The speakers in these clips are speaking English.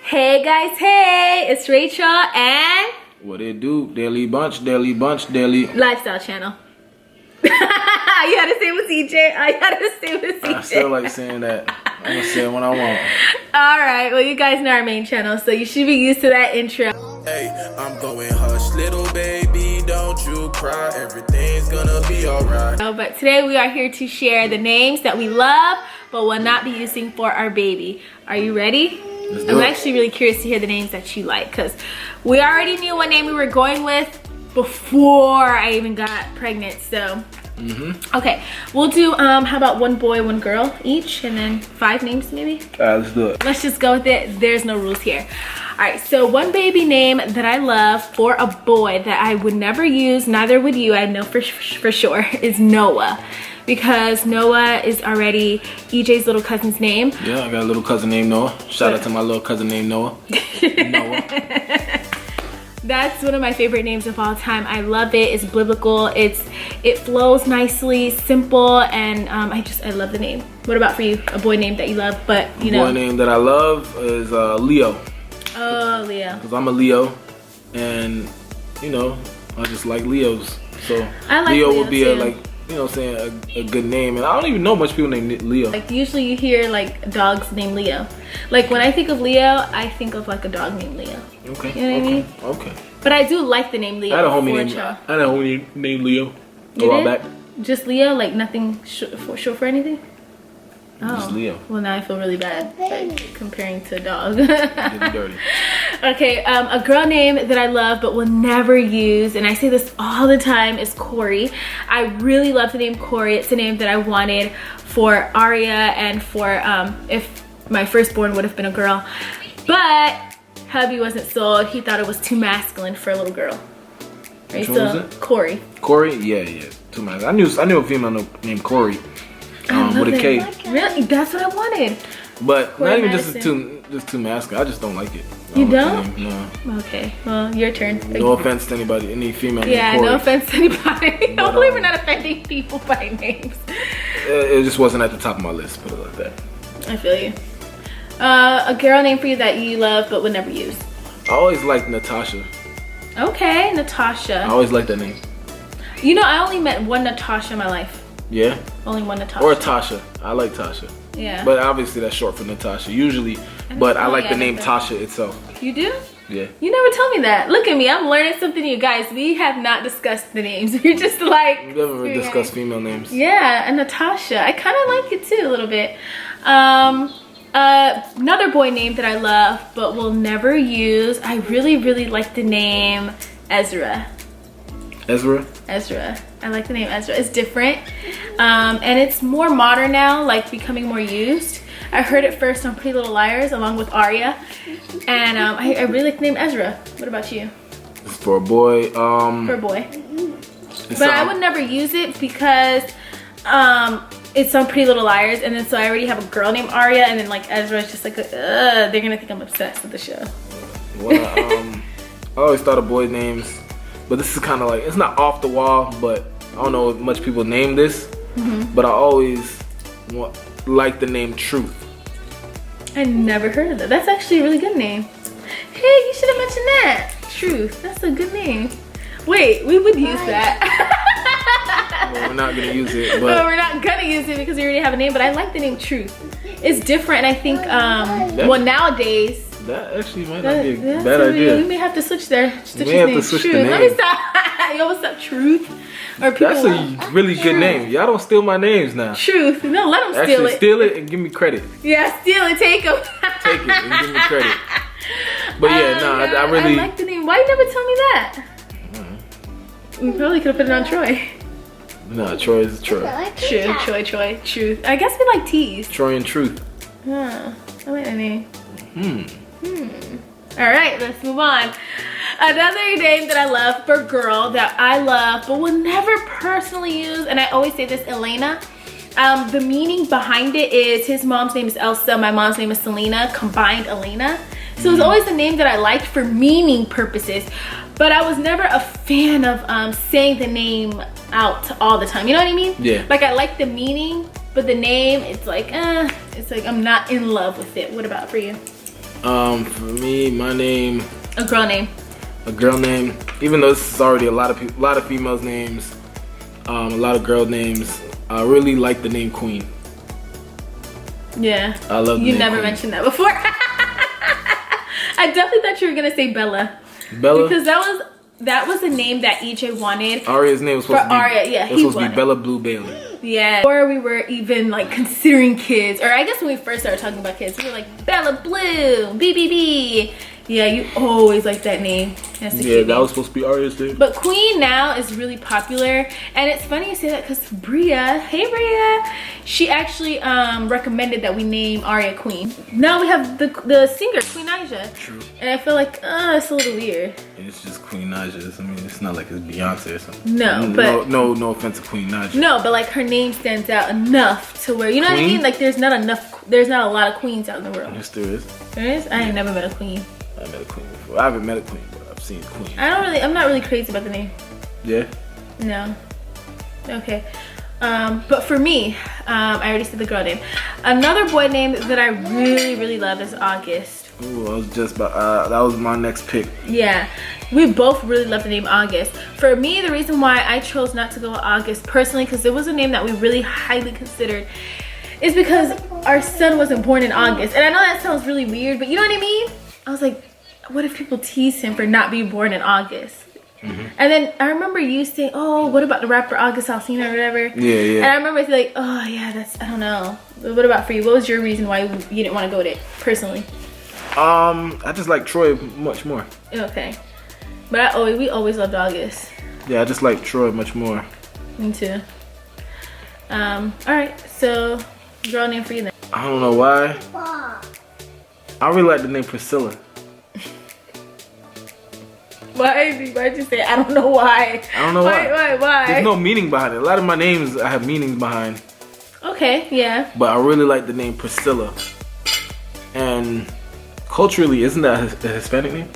Hey guys, hey, it's Rachel and what it do? Daily bunch, daily lifestyle channel. You had to say it with CJ. I had to say it with CJ. I still like saying that. I'm gonna say it when I want. Alright, well you guys know our main channel, so you should be used to that intro. Hey, I'm going hush, little baby, don't you cry, everything's gonna be alright. But today we are here to share the names that we love but will not be using for our baby. Are you ready? I'm actually really curious to hear the names that you like, because we already knew what name we were going with before I even got pregnant. So okay, we'll do how about one boy, one girl each, and then 5 names maybe. Let's do it. Let's just go with it. There's no rules here. All right, so one baby name that I love for a boy that I would never use, neither would you, I know for sure, is Noah. Because Noah is already EJ's little cousin's name. Yeah, I got a little cousin named Noah. Shout out to my little cousin named Noah. Noah. That's one of my favorite names of all time. I love it. It's biblical. It flows nicely, simple, and I love the name. What about for you? A boy name that you love, but you know. Boy name that I love is Leo. Oh, Leo. Because I'm a Leo, and you know, I just like Leos. So I like Leo Leo would be too. you know what I'm saying, a good name. And I don't even know much people named Leo. Like usually you hear like dogs named Leo. Like when I think of Leo, I think of like a dog named Leo. Okay. You know what I mean? Okay. But I do like the name Leo. I had a homie named Leo a while back. Just Leo, like nothing short for anything? Oh. Just Leo. Well, now I feel really bad like, comparing to a dog. Getting dirty. Okay, a girl name that I love but will never use, and I say this all the time, is Corey. I really love the name Corey. It's a name that I wanted for Aria and for if my firstborn would have been a girl. But hubby wasn't sold. He thought it was too masculine for a little girl. Right, Which one was it? Corey. Corey? Yeah. Too masculine. I knew a female named Corey. With a K. Really? That's what I wanted. But Corey not even Madison. just too masculine. I just don't like it. You don't? No. Okay, well, your turn. No offense to anybody, any female Yeah, named Corey. no offense to anybody. But, Hopefully we're not offending people by names. It just wasn't at the top of my list, put it like that. I feel you. A girl name for you that you love but would never use. I always liked Natasha. Okay, Natasha. I always liked that name. You know, I only met one Natasha in my life. Yeah? Only one Natasha. Or Tasha. I like Tasha. Yeah. But obviously that's short for Natasha, usually. But I like the name never. Tasha itself. You do? Yeah. You never told me that. Look at me, I'm learning something new. Guys, we have not discussed the names. We're just like... We never really discussed female names. Yeah, and Natasha. I kind of like it too, a little bit. Another boy name that I love but will never use. I really like the name Ezra. Ezra? Ezra. I like the name Ezra. It's different. And it's more modern now, like becoming more used. I heard it first on Pretty Little Liars along with Aria. And I really like the name Ezra. What about you? It's for a boy. For a boy. But I would never use it because it's on Pretty Little Liars, and then so I already have a girl named Aria, and then like Ezra is just like, they're gonna think I'm obsessed with the show. Well, I always thought of boy names, but this is kind of like, it's not off the wall, but I don't know if much people name this, but I always like the name Truth. I never heard of that. That's actually a really good name. Hey, you should have mentioned that. Truth. That's a good name. Wait, we would use that. Well, we're not gonna use it, but we're not gonna use it because we already have a name. But I like the name Truth. It's different, and I think well nowadays. That actually might not be a bad idea. We may have to switch there. We may have to switch the name. Let me stop. Yo, what's up, Truth? Or people That's a really good name. Y'all don't steal my names now. Truth. No, let them steal it. Steal it and give me credit. Yeah, steal it. Take them. Take it and give me credit. But yeah, I really. I like the name. Why you never tell me that? We probably could have put it on Troy. No, Troy is Troy. Troy. Truth. I guess we like T's. Troy and Truth. Huh. I like that name. Alright, let's move on. Another name that I love for girl that I love but will never personally use, and I always say this, Elena. The meaning behind it is his mom's name is Elsa, my mom's name is Selena, combined Elena. So it's always a name that I liked for meaning purposes, but I was never a fan of saying the name out all the time. You know what I mean? Yeah. Like I like the meaning, but the name, it's like I'm not in love with it. What about for you? For me, my name. A girl name. A girl name. Even though this is already a lot of people, a lot of females' names, a lot of girl names. I really like the name Queen. Yeah. I love. You never Queen. mentioned that before. I definitely thought you were gonna say Bella. Bella. Because that was a name that EJ wanted. Aria's name was supposed to be. Aria, yeah, it was supposed to be Bella Blue Bailey. Yeah. Or we were even like considering kids, or I guess when we first started talking about kids, we were like Bella Blue, BBB. Yeah, you always like that name. That's a cute that name. was supposed to be Aria's name. But Queen now is really popular, and it's funny you say that because Bria, hey Bria, she actually recommended that we name Aria Queen. Now we have the singer Queen Naija. True. And I feel like it's a little weird. It's just Queen Naija. I mean, it's not like it's Beyonce or something. No, but no offense to Queen Naija. no, but like her name stands out enough to where, you know what I mean? Like there's not a lot of queens out in the world. Yes, there is. There is? I ain't never met a queen. I met a queen before. I haven't met a queen, but I've seen a queen. I'm not really crazy about the name. Yeah. No. Okay. But for me, I already said the girl name. Another boy name that I really, really love is August. Ooh, I was just about. That was my next pick. Yeah, we both really love the name August. For me, the reason why I chose not to go with August personally, because it was a name that we really highly considered, is because our son wasn't born in August. And I know that sounds really weird, but you know what I mean? I was like, what if people tease him for not being born in August? Mm-hmm. And then I remember you saying, oh, what about the rapper August Alsina or whatever? Yeah. And I remember feeling like, oh yeah, I don't know. But what about for you? What was your reason why you didn't want to go with it personally? I just like Troy much more. Okay. But we always loved August. Yeah, I just like Troy much more. Me too. Alright, so girl name for you then. I don't know why. I really like the name Priscilla. Why'd you say I don't know why? I don't know why. Why? There's no meaning behind it. A lot of my names I have meanings behind. Okay, yeah. But I really like the name Priscilla. And culturally, isn't that a Hispanic name?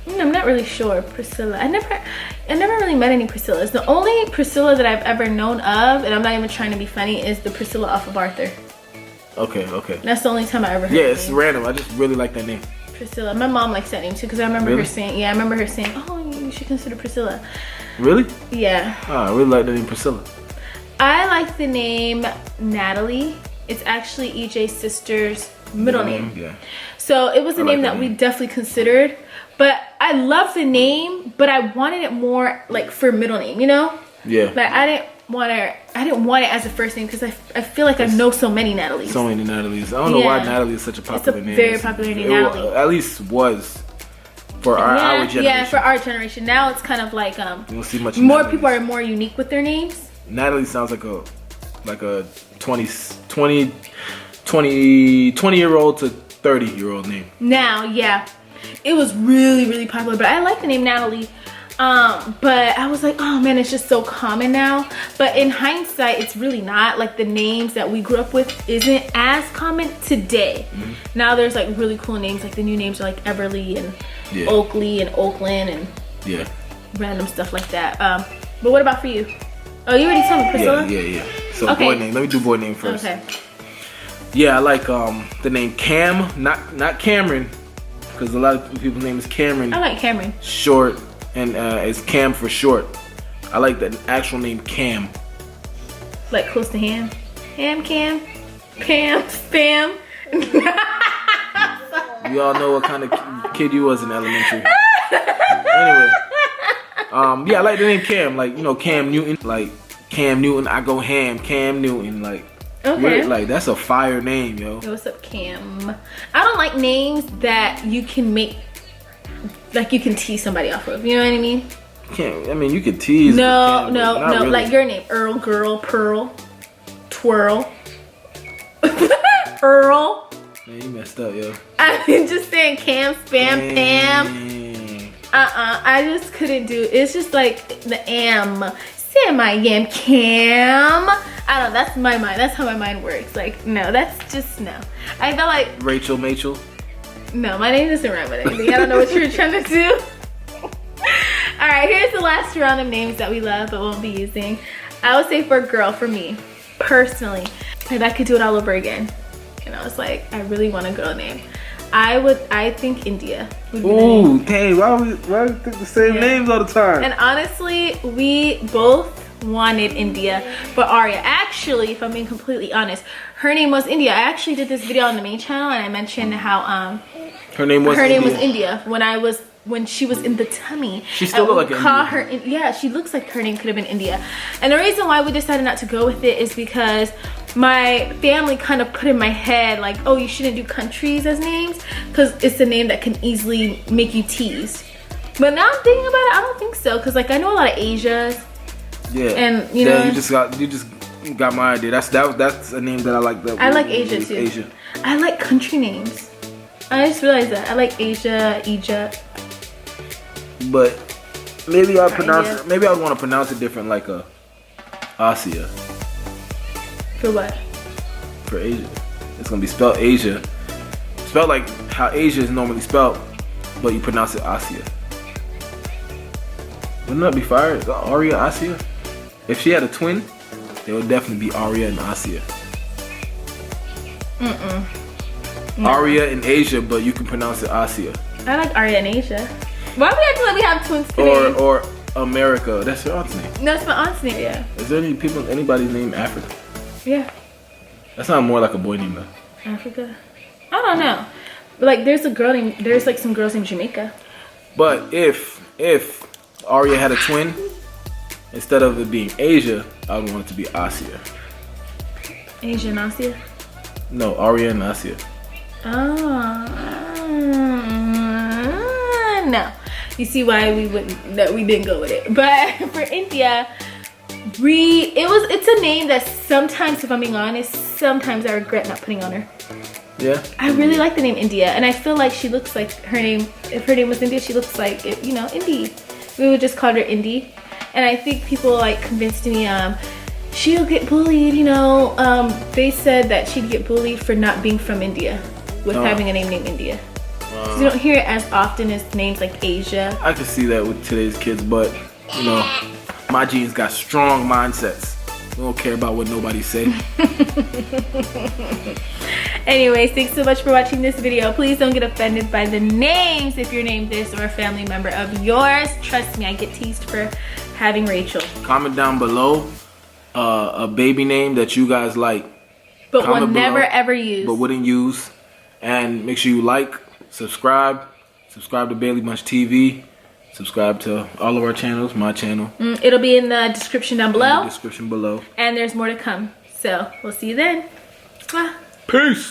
I'm not really sure. Priscilla. I never really met any Priscillas. The only Priscilla that I've ever known of, and I'm not even trying to be funny, is the Priscilla off of Arthur. Okay. That's the only time I ever heard Yeah, the it's name. random. I just really like that name. Priscilla. My mom likes that name too, because I remember Really? her saying, oh, you should consider Priscilla. Really? Yeah. Oh, I really like the name Priscilla. I like the name Natalie. It's actually EJ's sister's middle name. Yeah. So it was a I name like that that we name. definitely considered. But I love the name, but I wanted it more like for middle name, you know? Yeah. Like I didn't want it as a first name because I feel like I know so many Natalies. So many Natalies. I don't know why Yeah. Natalie is such a popular name. very popular name, It Natalie. At least was for our generation. Yeah, for our generation. Now it's kind of like You don't see much. more Natalies. people are more unique with their names. Natalie sounds like a 20-year-old to 30-year-old name. Now, yeah, it was really, really popular, but I like the name Natalie. But I was like, oh man, it's just so common now. But in hindsight, it's really not. Like the names that we grew up with isn't as common today. Mm-hmm. Now there's like really cool names. Like the new names are like Everly and Oakley and Oakland and random stuff like that. But what about for you? Oh, you already told me Priscilla? Yeah. So Okay. boy name. Let me do boy name first. Okay. Yeah, I like the name Cam, not Cameron, because a lot of people's name is Cameron. I like Cameron. Short, and it's Cam for short. I like the actual name Cam. Like close to ham. Ham, Cam, Pam, Spam. We all know what kind of kid you was in elementary. Anyway, yeah, I like the name Cam. Like, you know, Cam Newton. Like Cam Newton, I go ham. Cam Newton. Like, Okay. like that's a fire name, yo. Yo, what's up, Cam? I don't like names that you can make, like you can tease somebody off of. You know what I mean? You could tease. No. but not really. Like your name, Earl, Girl, Pearl, Twirl, Earl. Man, you messed up, yo. I'm just saying Cam, Spam, Pam. I just couldn't do it. It's just like the am. Semi-yam Cam. I don't know, that's my mind. That's how my mind works. Like, no, that's just no. I felt like, Rachel Machel. no, my name doesn't rhyme with anything. I don't know what you're trying to do. All right, here's the last round of names that we love but won't be using. I would say for a girl, for me, personally, if I could do it all over again, and I was like, I really want a girl name. I think India would be the Ooh, name. dang, why we think the same names all the time? And honestly, we both wanted India for Arya. Actually, if I'm being completely honest, her name was India. I actually did this video on the main channel and I mentioned how her name was India when she was in the tummy. She still looked like India. Yeah, she looks like her name could have been India. And the reason why we decided not to go with it is because my family kind of put in my head like, oh, you shouldn't do countries as names because it's a name that can easily make you tease. But now I'm thinking about it, I don't think so, because like I know a lot of Asias. Yeah. And you know, you just got my idea. That's a name that I like. I like Asia too. Asia. I like country names. I just realized that. I like Asia, Egypt. But maybe I would want to pronounce it different, like Asia. For what? For Asia. It's gonna be spelled Asia. Spelled like how Asia is normally spelled, but you pronounce it Asia. Wouldn't that be fire? Arya, Asia? If she had a twin, they would definitely be Arya and Asia. No. Arya in Asia, but you can pronounce it Asia. I like Arya and Asia. Why do we act like we have twins today? Or America. That's your aunt's name. No, it's my aunt's name, yeah. Is there anybody named Africa? Yeah. That sounds more like a boy name though. Africa? I don't know. But like there's like some girls named Jamaica. But if Arya had a twin, instead of it being Asia, I would want it to be Asia. Asia and Asia? No, Arya and Asia. Oh. No. You see why we didn't go with it. But for India, it's a name that sometimes, if I'm being honest, sometimes I regret not putting on her. Yeah. I really like the name India, and I feel like she looks like her name. If her name was India, she looks like it, you know, Indy. We would just call her Indy. And I think people like convinced me she'll get bullied, you know. They said that she'd get bullied for not being from India with having a name named India. So you don't hear it as often as names like Asia. I can see that with today's kids, but you know, my genes got strong mindsets. We don't care about what nobody say. Anyways, thanks so much for watching this video. Please don't get offended by the names if you're named this or a family member of yours. Trust me, I get teased for having Rachel. Comment down below a baby name that you guys like. But will never ever use. But wouldn't use. And make sure you like, subscribe to Bailey Bunch TV. Subscribe to all of our channels, my channel. It'll be in the description down below. In the description below. And there's more to come. So we'll see you then. Bye. Peace.